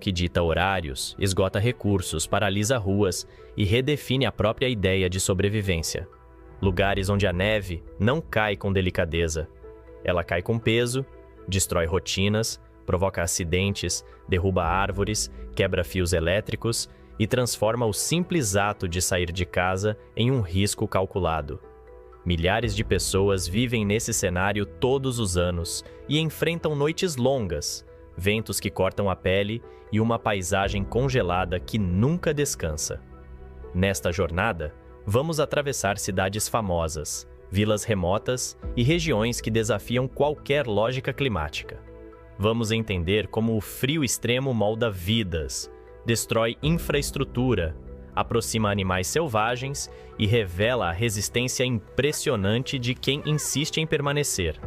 que dita horários, esgota recursos, paralisa ruas e redefine a própria ideia de sobrevivência. Lugares onde a neve não cai com delicadeza. Ela cai com peso, destrói rotinas, provoca acidentes, derruba árvores, quebra fios elétricos e transforma o simples ato de sair de casa em um risco calculado. Milhares de pessoas vivem nesse cenário todos os anos e enfrentam noites longas, ventos que cortam a pele e uma paisagem congelada que nunca descansa. Nesta jornada, vamos atravessar cidades famosas, vilas remotas e regiões que desafiam qualquer lógica climática. Vamos entender como o frio extremo molda vidas, destrói infraestrutura, aproxima animais selvagens e revela a resistência impressionante de quem insiste em permanecer.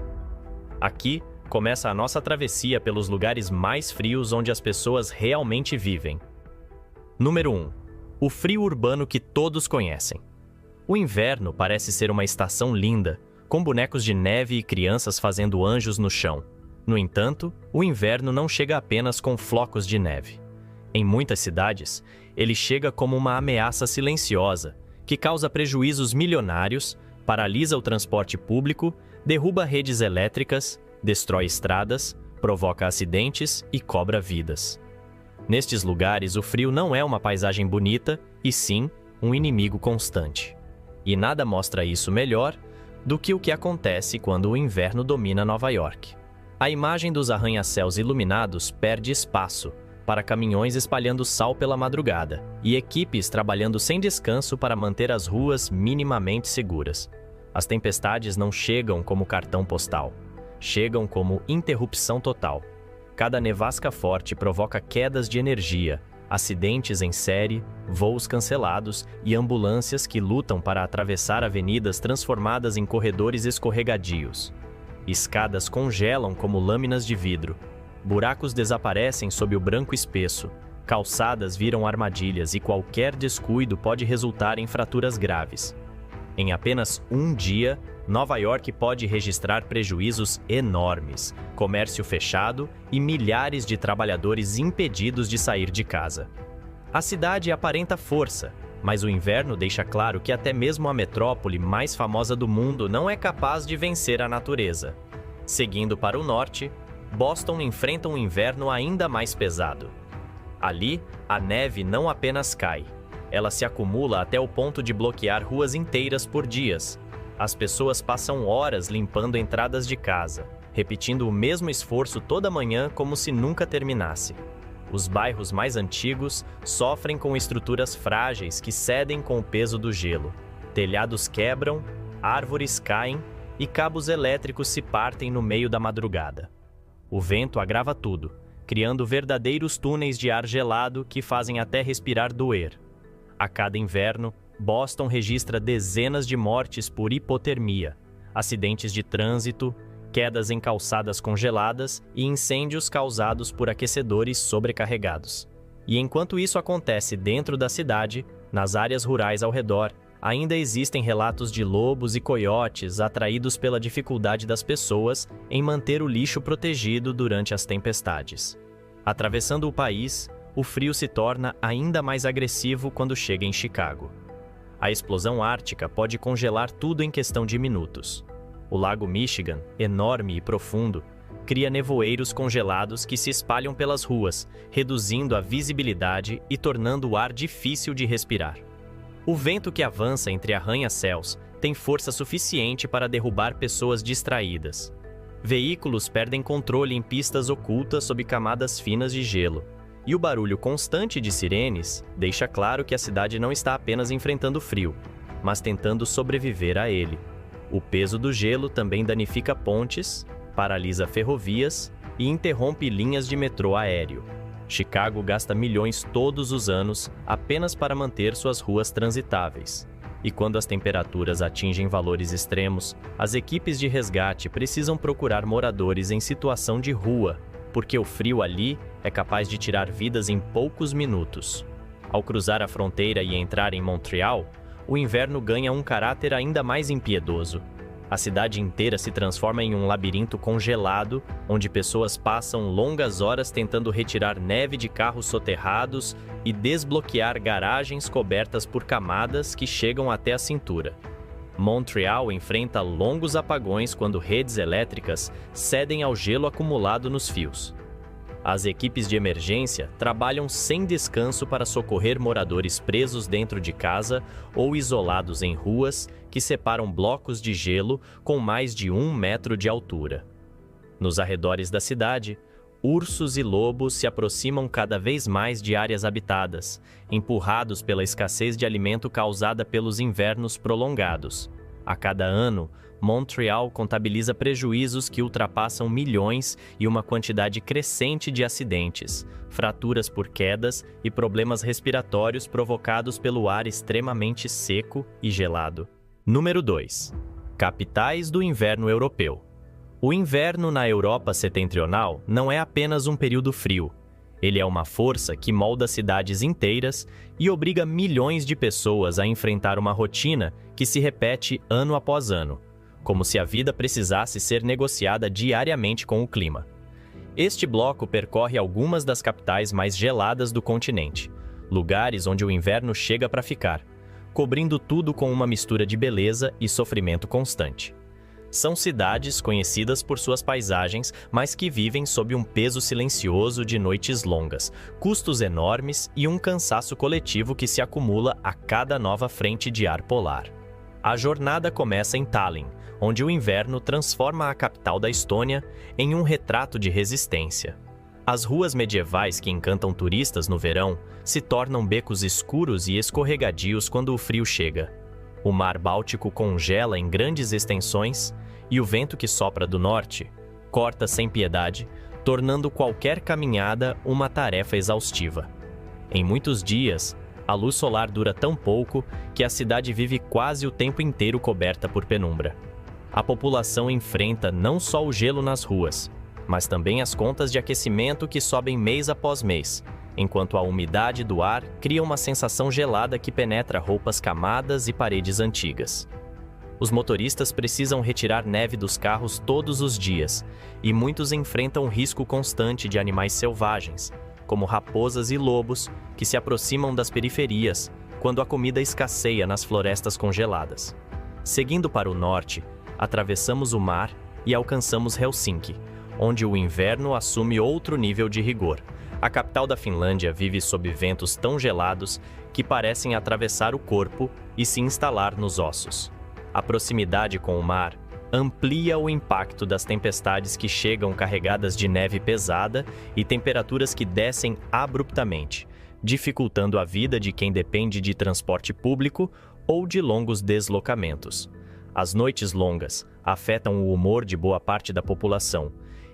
Aqui começa a nossa travessia pelos lugares mais frios onde as pessoas realmente vivem. Número 1. O frio urbano que todos conhecem. O inverno parece ser uma estação linda, com bonecos de neve e crianças fazendo anjos no chão. No entanto, o inverno não chega apenas com flocos de neve. Em muitas cidades, ele chega como uma ameaça silenciosa, que causa prejuízos milionários, paralisa o transporte público, derruba redes elétricas, destrói estradas, provoca acidentes e cobra vidas. Nestes lugares, o frio não é uma paisagem bonita, e sim um inimigo constante. E nada mostra isso melhor do que o que acontece quando o inverno domina Nova York. A imagem dos arranha-céus iluminados perde espaço para caminhões espalhando sal pela madrugada e equipes trabalhando sem descanso para manter as ruas minimamente seguras. As tempestades não chegam como cartão postal, chegam como interrupção total. Cada nevasca forte provoca quedas de energia, acidentes em série, voos cancelados e ambulâncias que lutam para atravessar avenidas transformadas em corredores escorregadios. Escadas congelam como lâminas de vidro. Buracos desaparecem sob o branco espesso. Calçadas viram armadilhas e qualquer descuido pode resultar em fraturas graves. Em apenas um dia, Nova York pode registrar prejuízos enormes, comércio fechado e milhares de trabalhadores impedidos de sair de casa. A cidade aparenta força, mas o inverno deixa claro que até mesmo a metrópole mais famosa do mundo não é capaz de vencer a natureza. Seguindo para o norte, Boston enfrenta um inverno ainda mais pesado. Ali, a neve não apenas cai, ela se acumula até o ponto de bloquear ruas inteiras por dias. As pessoas passam horas limpando entradas de casa, repetindo o mesmo esforço toda manhã como se nunca terminasse. Os bairros mais antigos sofrem com estruturas frágeis que cedem com o peso do gelo. Telhados quebram, árvores caem e cabos elétricos se partem no meio da madrugada. O vento agrava tudo, criando verdadeiros túneis de ar gelado que fazem até respirar doer. A cada inverno, Boston registra dezenas de mortes por hipotermia, acidentes de trânsito, quedas em calçadas congeladas e incêndios causados por aquecedores sobrecarregados. E enquanto isso acontece dentro da cidade, nas áreas rurais ao redor, ainda existem relatos de lobos e coiotes atraídos pela dificuldade das pessoas em manter o lixo protegido durante as tempestades. Atravessando o país, o frio se torna ainda mais agressivo quando chega em Chicago. A explosão ártica pode congelar tudo em questão de minutos. O lago Michigan, enorme e profundo, cria nevoeiros congelados que se espalham pelas ruas, reduzindo a visibilidade e tornando o ar difícil de respirar. O vento que avança entre arranha-céus tem força suficiente para derrubar pessoas distraídas. Veículos perdem controle em pistas ocultas sob camadas finas de gelo. E o barulho constante de sirenes deixa claro que a cidade não está apenas enfrentando frio, mas tentando sobreviver a ele. O peso do gelo também danifica pontes, paralisa ferrovias e interrompe linhas de metrô aéreo. Chicago gasta milhões todos os anos apenas para manter suas ruas transitáveis. E quando as temperaturas atingem valores extremos, as equipes de resgate precisam procurar moradores em situação de rua, porque o frio ali é capaz de tirar vidas em poucos minutos. Ao cruzar a fronteira e entrar em Montreal, o inverno ganha um caráter ainda mais impiedoso. A cidade inteira se transforma em um labirinto congelado, onde pessoas passam longas horas tentando retirar neve de carros soterrados e desbloquear garagens cobertas por camadas que chegam até a cintura. Montreal enfrenta longos apagões quando redes elétricas cedem ao gelo acumulado nos fios. As equipes de emergência trabalham sem descanso para socorrer moradores presos dentro de casa ou isolados em ruas que separam blocos de gelo com mais de 1 metro de altura. Nos arredores da cidade, ursos e lobos se aproximam cada vez mais de áreas habitadas, empurrados pela escassez de alimento causada pelos invernos prolongados. A cada ano, Montreal contabiliza prejuízos que ultrapassam milhões e uma quantidade crescente de acidentes, fraturas por quedas e problemas respiratórios provocados pelo ar extremamente seco e gelado. Número 2. Capitais do inverno europeu. O inverno na Europa setentrional não é apenas um período frio. Ele é uma força que molda cidades inteiras e obriga milhões de pessoas a enfrentar uma rotina que se repete ano após ano, como se a vida precisasse ser negociada diariamente com o clima. Este bloco percorre algumas das capitais mais geladas do continente, lugares onde o inverno chega para ficar, cobrindo tudo com uma mistura de beleza e sofrimento constante. São cidades conhecidas por suas paisagens, mas que vivem sob um peso silencioso de noites longas, custos enormes e um cansaço coletivo que se acumula a cada nova frente de ar polar. A jornada começa em Tallinn, onde o inverno transforma a capital da Estônia em um retrato de resistência. As ruas medievais que encantam turistas no verão se tornam becos escuros e escorregadios quando o frio chega. O mar Báltico congela em grandes extensões e o vento que sopra do norte corta sem piedade, tornando qualquer caminhada uma tarefa exaustiva. Em muitos dias, a luz solar dura tão pouco que a cidade vive quase o tempo inteiro coberta por penumbra. A população enfrenta não só o gelo nas ruas, mas também as contas de aquecimento que sobem mês após mês, enquanto a umidade do ar cria uma sensação gelada que penetra roupas camadas e paredes antigas. Os motoristas precisam retirar neve dos carros todos os dias, e muitos enfrentam risco constante de animais selvagens, como raposas e lobos, que se aproximam das periferias quando a comida escasseia nas florestas congeladas. Seguindo para o norte, atravessamos o mar e alcançamos Helsinki, onde o inverno assume outro nível de rigor. A capital da Finlândia vive sob ventos tão gelados que parecem atravessar o corpo e se instalar nos ossos. A proximidade com o mar amplia o impacto das tempestades que chegam carregadas de neve pesada e temperaturas que descem abruptamente, dificultando a vida de quem depende de transporte público ou de longos deslocamentos. As noites longas afetam o humor de boa parte da população,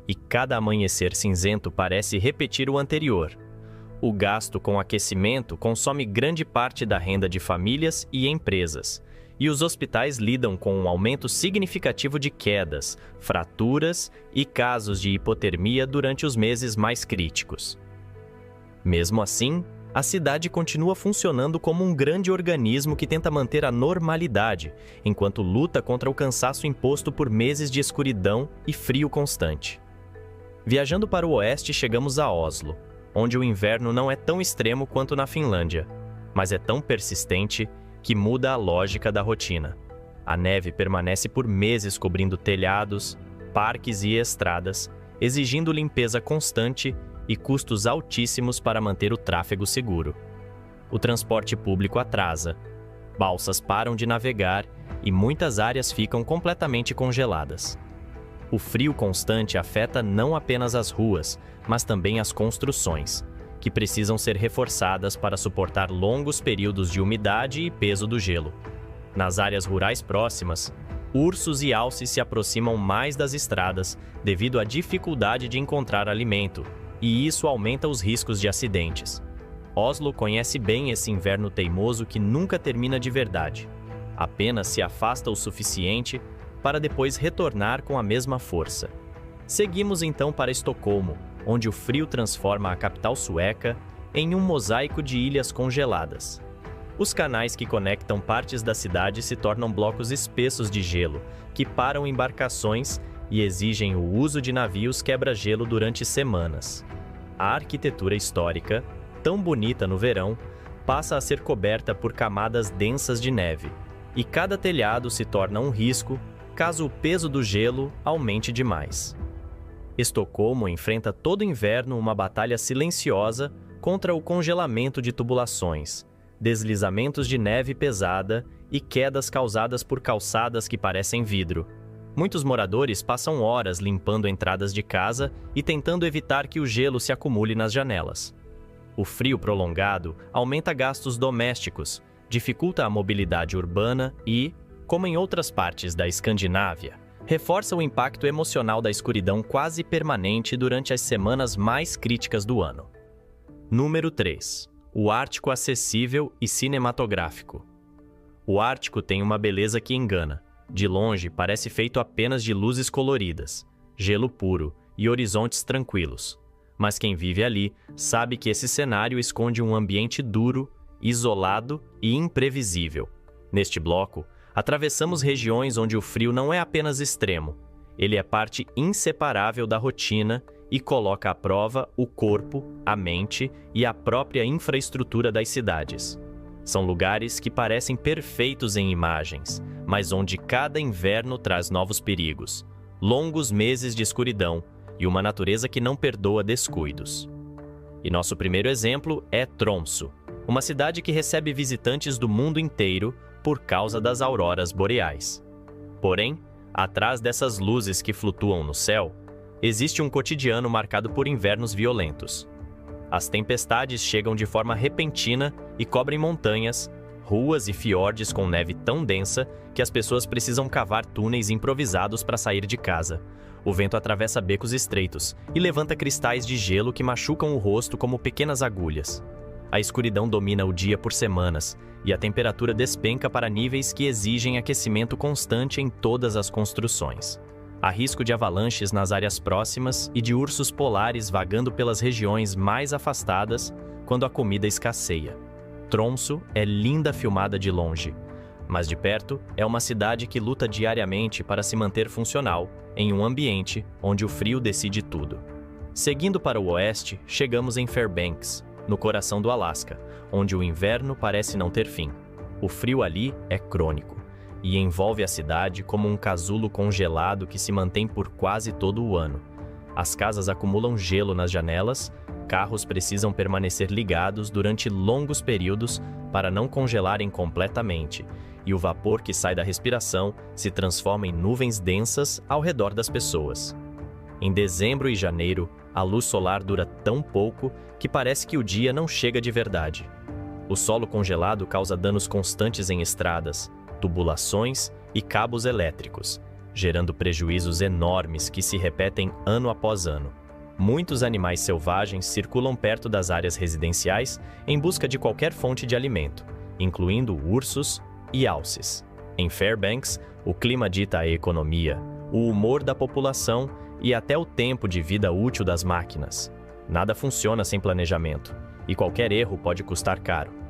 e cada amanhecer cinzento parece repetir o anterior. O gasto com aquecimento consome grande parte da renda de famílias e empresas, e os hospitais lidam com um aumento significativo de quedas, fraturas e casos de hipotermia durante os meses mais críticos. Mesmo assim, a cidade continua funcionando como um grande organismo que tenta manter a normalidade, enquanto luta contra o cansaço imposto por meses de escuridão e frio constante. Viajando para o oeste, chegamos a Oslo, onde o inverno não é tão extremo quanto na Finlândia, mas é tão persistente que muda a lógica da rotina. A neve permanece por meses cobrindo telhados, parques e estradas, exigindo limpeza constante e custos altíssimos para manter o tráfego seguro. O transporte público atrasa, balsas param de navegar e muitas áreas ficam completamente congeladas. O frio constante afeta não apenas as ruas, mas também as construções, que precisam ser reforçadas para suportar longos períodos de umidade e peso do gelo. Nas áreas rurais próximas, ursos e alces se aproximam mais das estradas devido à dificuldade de encontrar alimento, e isso aumenta os riscos de acidentes. Oslo conhece bem esse inverno teimoso que nunca termina de verdade. Apenas se afasta o suficiente para depois retornar com a mesma força. Seguimos então para Estocolmo, onde o frio transforma a capital sueca em um mosaico de ilhas congeladas. Os canais que conectam partes da cidade se tornam blocos espessos de gelo, que param embarcações e exigem o uso de navios quebra-gelo durante semanas. A arquitetura histórica, tão bonita no verão, passa a ser coberta por camadas densas de neve, e cada telhado se torna um risco caso o peso do gelo aumente demais. Estocolmo enfrenta todo inverno uma batalha silenciosa contra o congelamento de tubulações, deslizamentos de neve pesada e quedas causadas por calçadas que parecem vidro. Muitos moradores passam horas limpando entradas de casa e tentando evitar que o gelo se acumule nas janelas. O frio prolongado aumenta gastos domésticos, dificulta a mobilidade urbana e, como em outras partes da Escandinávia, reforça o impacto emocional da escuridão quase permanente durante as semanas mais críticas do ano. Número 3. O Ártico acessível e cinematográfico. O Ártico tem uma beleza que engana. De longe, parece feito apenas de luzes coloridas, gelo puro e horizontes tranquilos. Mas quem vive ali sabe que esse cenário esconde um ambiente duro, isolado e imprevisível. Neste bloco, atravessamos regiões onde o frio não é apenas extremo, ele é parte inseparável da rotina e coloca à prova o corpo, a mente e a própria infraestrutura das cidades. São lugares que parecem perfeitos em imagens, mas onde cada inverno traz novos perigos, longos meses de escuridão e uma natureza que não perdoa descuidos. E nosso primeiro exemplo é Tromsø, uma cidade que recebe visitantes do mundo inteiro por causa das auroras boreais. Porém, atrás dessas luzes que flutuam no céu, existe um cotidiano marcado por invernos violentos. As tempestades chegam de forma repentina e cobrem montanhas, ruas e fiordes com neve tão densa que as pessoas precisam cavar túneis improvisados para sair de casa. O vento atravessa becos estreitos e levanta cristais de gelo que machucam o rosto como pequenas agulhas. A escuridão domina o dia por semanas e a temperatura despenca para níveis que exigem aquecimento constante em todas as construções. Há risco de avalanches nas áreas próximas e de ursos polares vagando pelas regiões mais afastadas quando a comida escasseia. Tromsø é linda filmada de longe, mas de perto é uma cidade que luta diariamente para se manter funcional em um ambiente onde o frio decide tudo. Seguindo para o oeste, chegamos em Fairbanks, no coração do Alasca, onde o inverno parece não ter fim. O frio ali é crônico e envolve a cidade como um casulo congelado que se mantém por quase todo o ano. As casas acumulam gelo nas janelas, carros precisam permanecer ligados durante longos períodos para não congelarem completamente, e o vapor que sai da respiração se transforma em nuvens densas ao redor das pessoas. Em dezembro e janeiro, a luz solar dura tão pouco que parece que o dia não chega de verdade. O solo congelado causa danos constantes em estradas, tubulações e cabos elétricos, gerando prejuízos enormes que se repetem ano após ano. Muitos animais selvagens circulam perto das áreas residenciais em busca de qualquer fonte de alimento, incluindo ursos e alces. Em Fairbanks, o clima dita a economia, o humor da população e até o tempo de vida útil das máquinas. Nada funciona sem planejamento, e qualquer erro pode custar caro.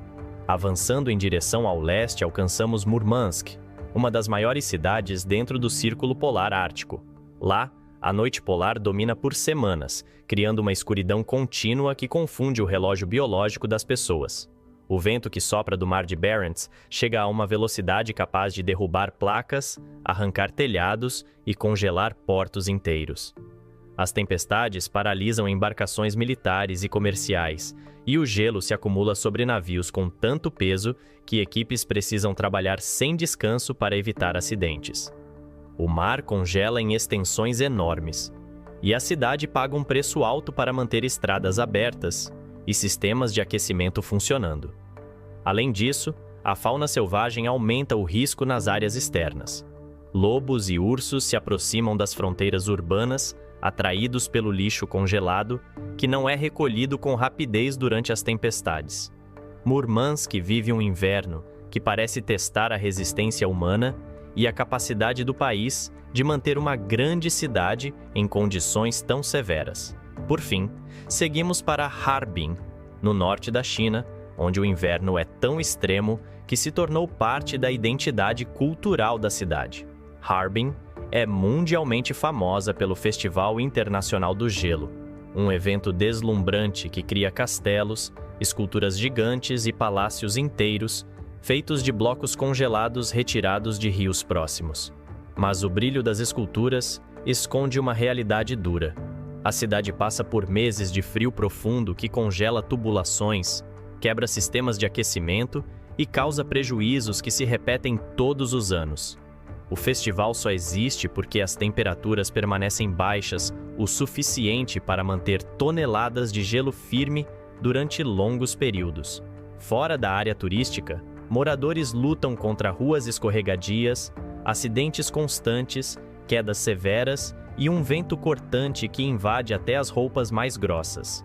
Avançando em direção ao leste, alcançamos Murmansk, uma das maiores cidades dentro do Círculo Polar Ártico. Lá, a noite polar domina por semanas, criando uma escuridão contínua que confunde o relógio biológico das pessoas. O vento que sopra do mar de Barents chega a uma velocidade capaz de derrubar placas, arrancar telhados e congelar portos inteiros. As tempestades paralisam embarcações militares e comerciais, e o gelo se acumula sobre navios com tanto peso que equipes precisam trabalhar sem descanso para evitar acidentes. O mar congela em extensões enormes, e a cidade paga um preço alto para manter estradas abertas e sistemas de aquecimento funcionando. Além disso, a fauna selvagem aumenta o risco nas áreas externas. Lobos e ursos se aproximam das fronteiras urbanas, atraídos pelo lixo congelado, que não é recolhido com rapidez durante as tempestades. Murmansk vive um inverno que parece testar a resistência humana e a capacidade do país de manter uma grande cidade em condições tão severas. Por fim, seguimos para Harbin, no norte da China, onde o inverno é tão extremo que se tornou parte da identidade cultural da cidade. Harbin é mundialmente famosa pelo Festival Internacional do Gelo, um evento deslumbrante que cria castelos, esculturas gigantes e palácios inteiros feitos de blocos congelados retirados de rios próximos. Mas o brilho das esculturas esconde uma realidade dura. A cidade passa por meses de frio profundo que congela tubulações, quebra sistemas de aquecimento e causa prejuízos que se repetem todos os anos. O festival só existe porque as temperaturas permanecem baixas o suficiente para manter toneladas de gelo firme durante longos períodos. Fora da área turística, moradores lutam contra ruas escorregadias, acidentes constantes, quedas severas e um vento cortante que invade até as roupas mais grossas.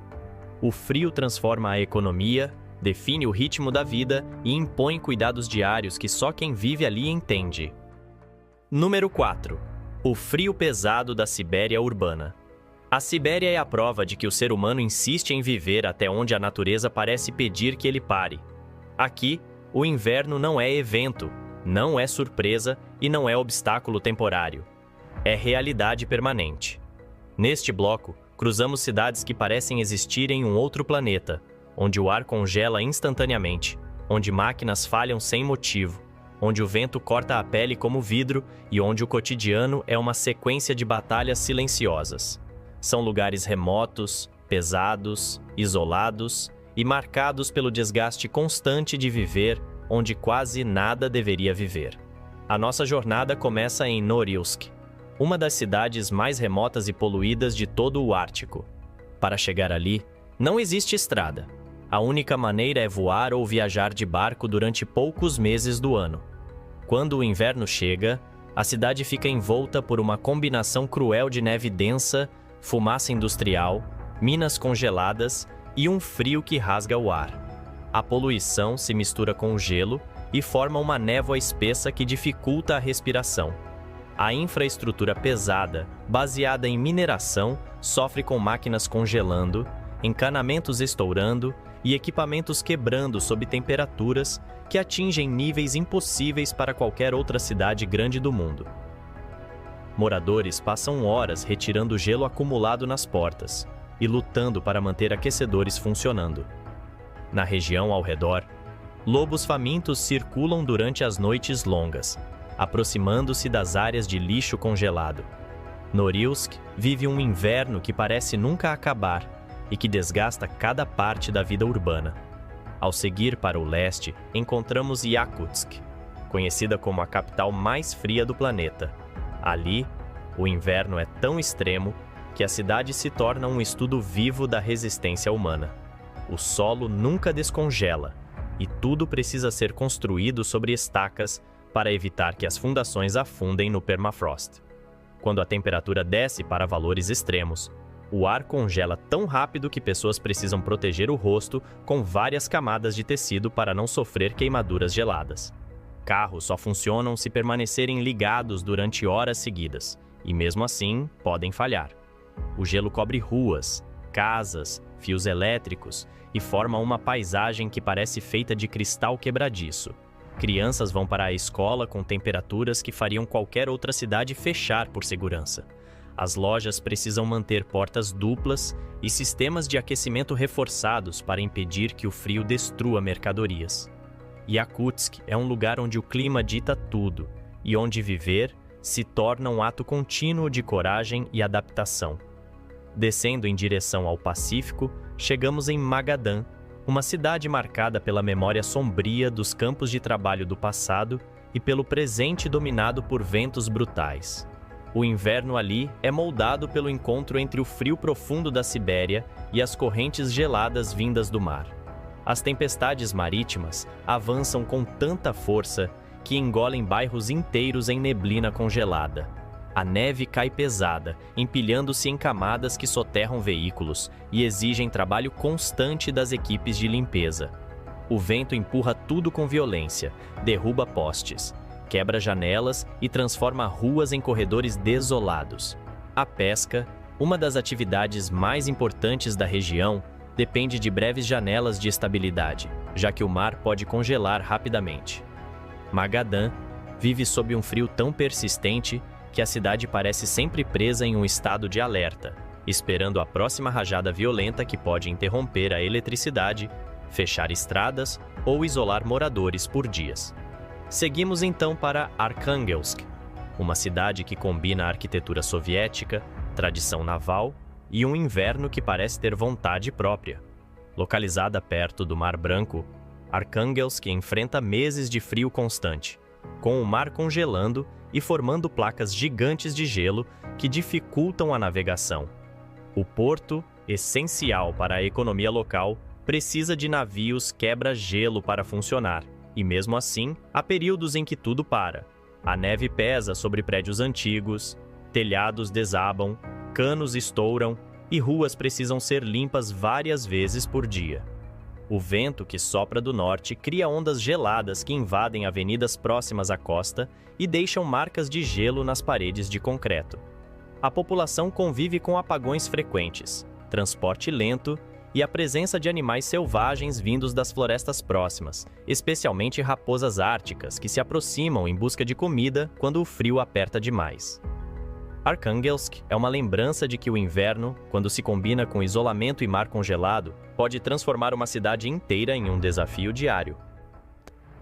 O frio transforma a economia, define o ritmo da vida e impõe cuidados diários que só quem vive ali entende. Número 4. O frio pesado da Sibéria urbana. A Sibéria é a prova de que o ser humano insiste em viver até onde a natureza parece pedir que ele pare. Aqui, o inverno não é evento, não é surpresa e não é obstáculo temporário. É realidade permanente. Neste bloco, cruzamos cidades que parecem existir em um outro planeta, onde o ar congela instantaneamente, onde máquinas falham sem motivo, onde o vento corta a pele como vidro e onde o cotidiano é uma sequência de batalhas silenciosas. São lugares remotos, pesados, isolados e marcados pelo desgaste constante de viver onde quase nada deveria viver. A nossa jornada começa em Norilsk, uma das cidades mais remotas e poluídas de todo o Ártico. Para chegar ali, não existe estrada. A única maneira é voar ou viajar de barco durante poucos meses do ano. Quando o inverno chega, a cidade fica envolta por uma combinação cruel de neve densa, fumaça industrial, minas congeladas e um frio que rasga o ar. A poluição se mistura com o gelo e forma uma névoa espessa que dificulta a respiração. A infraestrutura pesada, baseada em mineração, sofre com máquinas congelando, encanamentos estourando e equipamentos quebrando sob temperaturas que atingem níveis impossíveis para qualquer outra cidade grande do mundo. Moradores passam horas retirando o gelo acumulado nas portas e lutando para manter aquecedores funcionando. Na região ao redor, lobos famintos circulam durante as noites longas, aproximando-se das áreas de lixo congelado. Norilsk vive um inverno que parece nunca acabar e que desgasta cada parte da vida urbana. Ao seguir para o leste, encontramos Yakutsk, conhecida como a capital mais fria do planeta. Ali, o inverno é tão extremo que a cidade se torna um estudo vivo da resistência humana. O solo nunca descongela e tudo precisa ser construído sobre estacas para evitar que as fundações afundem no permafrost. Quando a temperatura desce para valores extremos, o ar congela tão rápido que pessoas precisam proteger o rosto com várias camadas de tecido para não sofrer queimaduras geladas. Carros só funcionam se permanecerem ligados durante horas seguidas, e mesmo assim podem falhar. O gelo cobre ruas, casas, fios elétricos e forma uma paisagem que parece feita de cristal quebradiço. Crianças vão para a escola com temperaturas que fariam qualquer outra cidade fechar por segurança. As lojas precisam manter portas duplas e sistemas de aquecimento reforçados para impedir que o frio destrua mercadorias. Yakutsk é um lugar onde o clima dita tudo e onde viver se torna um ato contínuo de coragem e adaptação. Descendo em direção ao Pacífico, chegamos em Magadan, uma cidade marcada pela memória sombria dos campos de trabalho do passado e pelo presente dominado por ventos brutais. O inverno ali é moldado pelo encontro entre o frio profundo da Sibéria e as correntes geladas vindas do mar. As tempestades marítimas avançam com tanta força que engolem bairros inteiros em neblina congelada. A neve cai pesada, empilhando-se em camadas que soterram veículos e exigem trabalho constante das equipes de limpeza. O vento empurra tudo com violência, derruba postes, quebra janelas e transforma ruas em corredores desolados. A pesca, uma das atividades mais importantes da região, depende de breves janelas de estabilidade, já que o mar pode congelar rapidamente. Magadan vive sob um frio tão persistente que a cidade parece sempre presa em um estado de alerta, esperando a próxima rajada violenta que pode interromper a eletricidade, fechar estradas ou isolar moradores por dias. Seguimos então para Arkhangelsk, uma cidade que combina a arquitetura soviética, tradição naval e um inverno que parece ter vontade própria. Localizada perto do Mar Branco, Arkhangelsk enfrenta meses de frio constante, com o mar congelando e formando placas gigantes de gelo que dificultam a navegação. O porto, essencial para a economia local, precisa de navios quebra-gelo para funcionar, e mesmo assim, há períodos em que tudo para. A neve pesa sobre prédios antigos, telhados desabam, canos estouram e ruas precisam ser limpas várias vezes por dia. O vento que sopra do norte cria ondas geladas que invadem avenidas próximas à costa e deixam marcas de gelo nas paredes de concreto. A população convive com apagões frequentes, transporte lento e a presença de animais selvagens vindos das florestas próximas, especialmente raposas árticas que se aproximam em busca de comida quando o frio aperta demais. Arkhangelsk é uma lembrança de que o inverno, quando se combina com isolamento e mar congelado, pode transformar uma cidade inteira em um desafio diário.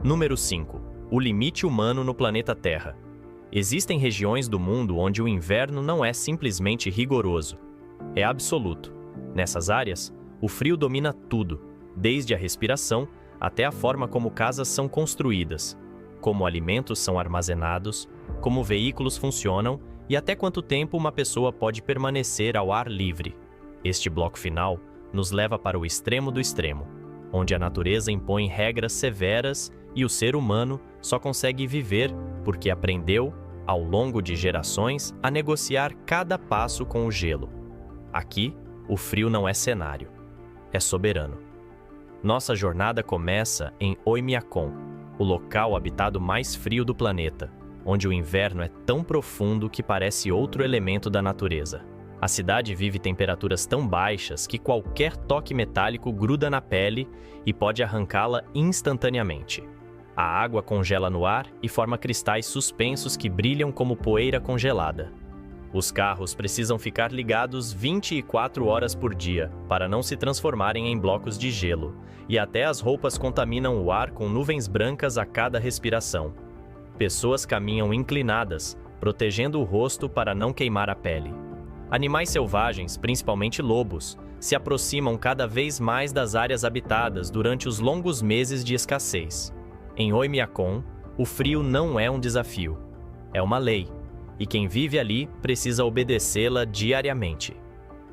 Número 5. O limite humano no planeta Terra. Existem regiões do mundo onde o inverno não é simplesmente rigoroso, é absoluto. Nessas áreas, o frio domina tudo, desde a respiração até a forma como casas são construídas, como alimentos são armazenados, como veículos funcionam e até quanto tempo uma pessoa pode permanecer ao ar livre. Este bloco final nos leva para o extremo do extremo, onde a natureza impõe regras severas e o ser humano só consegue viver porque aprendeu, ao longo de gerações, a negociar cada passo com o gelo. Aqui, o frio não é cenário, é soberano. Nossa jornada começa em Oymyakon, o local habitado mais frio do planeta, onde o inverno é tão profundo que parece outro elemento da natureza. A cidade vive temperaturas tão baixas que qualquer toque metálico gruda na pele e pode arrancá-la instantaneamente. A água congela no ar e forma cristais suspensos que brilham como poeira congelada. Os carros precisam ficar ligados 24 horas por dia para não se transformarem em blocos de gelo, e até as roupas contaminam o ar com nuvens brancas a cada respiração. Pessoas caminham inclinadas, protegendo o rosto para não queimar a pele. Animais selvagens, principalmente lobos, se aproximam cada vez mais das áreas habitadas durante os longos meses de escassez. Em Oymyakon, o frio não é um desafio, é uma lei, e quem vive ali precisa obedecê-la diariamente.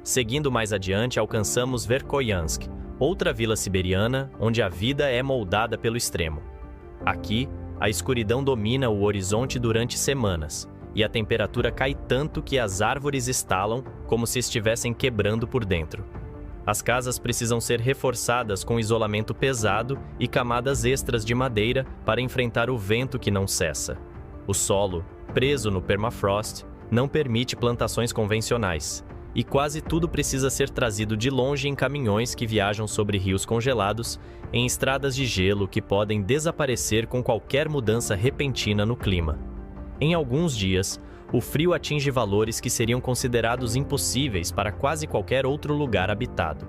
Seguindo mais adiante, alcançamos Verkhoyansk, outra vila siberiana onde a vida é moldada pelo extremo. Aqui, a escuridão domina o horizonte durante semanas, e a temperatura cai tanto que as árvores estalam como se estivessem quebrando por dentro. As casas precisam ser reforçadas com isolamento pesado e camadas extras de madeira para enfrentar o vento que não cessa. O solo, preso no permafrost, não permite plantações convencionais, e quase tudo precisa ser trazido de longe em caminhões que viajam sobre rios congelados, em estradas de gelo que podem desaparecer com qualquer mudança repentina no clima. Em alguns dias, o frio atinge valores que seriam considerados impossíveis para quase qualquer outro lugar habitado.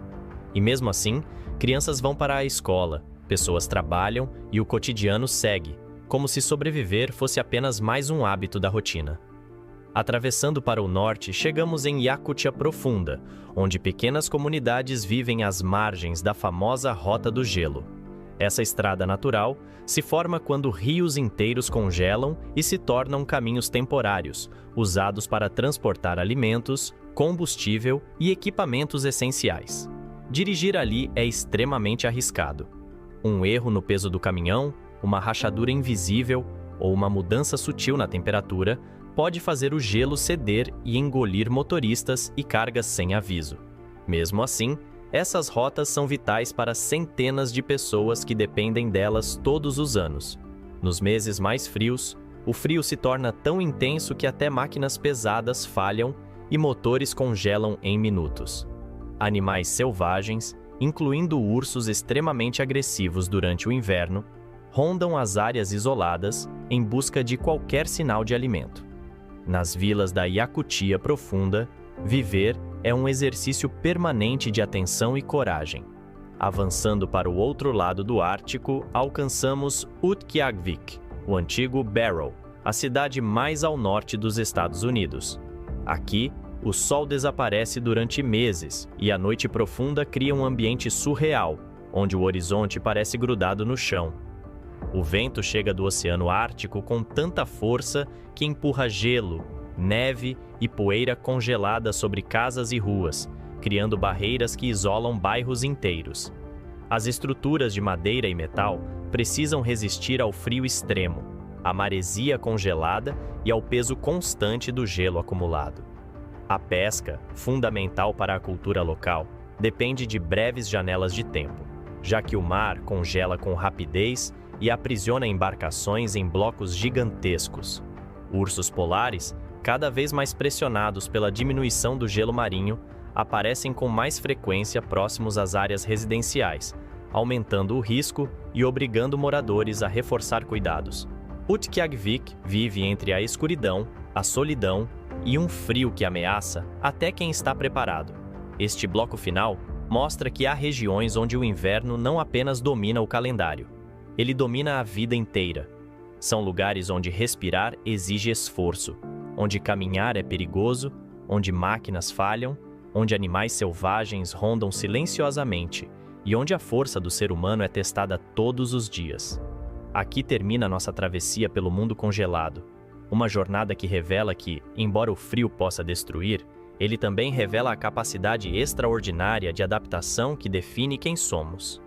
E mesmo assim, crianças vão para a escola, pessoas trabalham e o cotidiano segue, como se sobreviver fosse apenas mais um hábito da rotina. Atravessando para o norte, chegamos em Yakutia Profunda, onde pequenas comunidades vivem às margens da famosa Rota do Gelo. Essa estrada natural se forma quando rios inteiros congelam e se tornam caminhos temporários, usados para transportar alimentos, combustível e equipamentos essenciais. Dirigir ali é extremamente arriscado. Um erro no peso do caminhão, uma rachadura invisível ou uma mudança sutil na temperatura pode fazer o gelo ceder e engolir motoristas e cargas sem aviso. Mesmo assim, essas rotas são vitais para centenas de pessoas que dependem delas todos os anos. Nos meses mais frios, o frio se torna tão intenso que até máquinas pesadas falham e motores congelam em minutos. Animais selvagens, incluindo ursos extremamente agressivos durante o inverno, rondam as áreas isoladas em busca de qualquer sinal de alimento. Nas vilas da Yakutia Profunda, viver é um exercício permanente de atenção e coragem. Avançando para o outro lado do Ártico, alcançamos Utqiagvik, o antigo Barrow, a cidade mais ao norte dos Estados Unidos. Aqui, o sol desaparece durante meses e a noite profunda cria um ambiente surreal, onde o horizonte parece grudado no chão. O vento chega do Oceano Ártico com tanta força que empurra gelo, neve e poeira congelada sobre casas e ruas, criando barreiras que isolam bairros inteiros. As estruturas de madeira e metal precisam resistir ao frio extremo, à maresia congelada e ao peso constante do gelo acumulado. A pesca, fundamental para a cultura local, depende de breves janelas de tempo, já que o mar congela com rapidez e aprisiona embarcações em blocos gigantescos. Ursos polares, cada vez mais pressionados pela diminuição do gelo marinho, aparecem com mais frequência próximos às áreas residenciais, aumentando o risco e obrigando moradores a reforçar cuidados. Utqiagvik vive entre a escuridão, a solidão e um frio que ameaça até quem está preparado. Este bloco final mostra que há regiões onde o inverno não apenas domina o calendário, ele domina a vida inteira. São lugares onde respirar exige esforço, onde caminhar é perigoso, onde máquinas falham, onde animais selvagens rondam silenciosamente e onde a força do ser humano é testada todos os dias. Aqui termina nossa travessia pelo mundo congelado, uma jornada que revela que, embora o frio possa destruir, ele também revela a capacidade extraordinária de adaptação que define quem somos.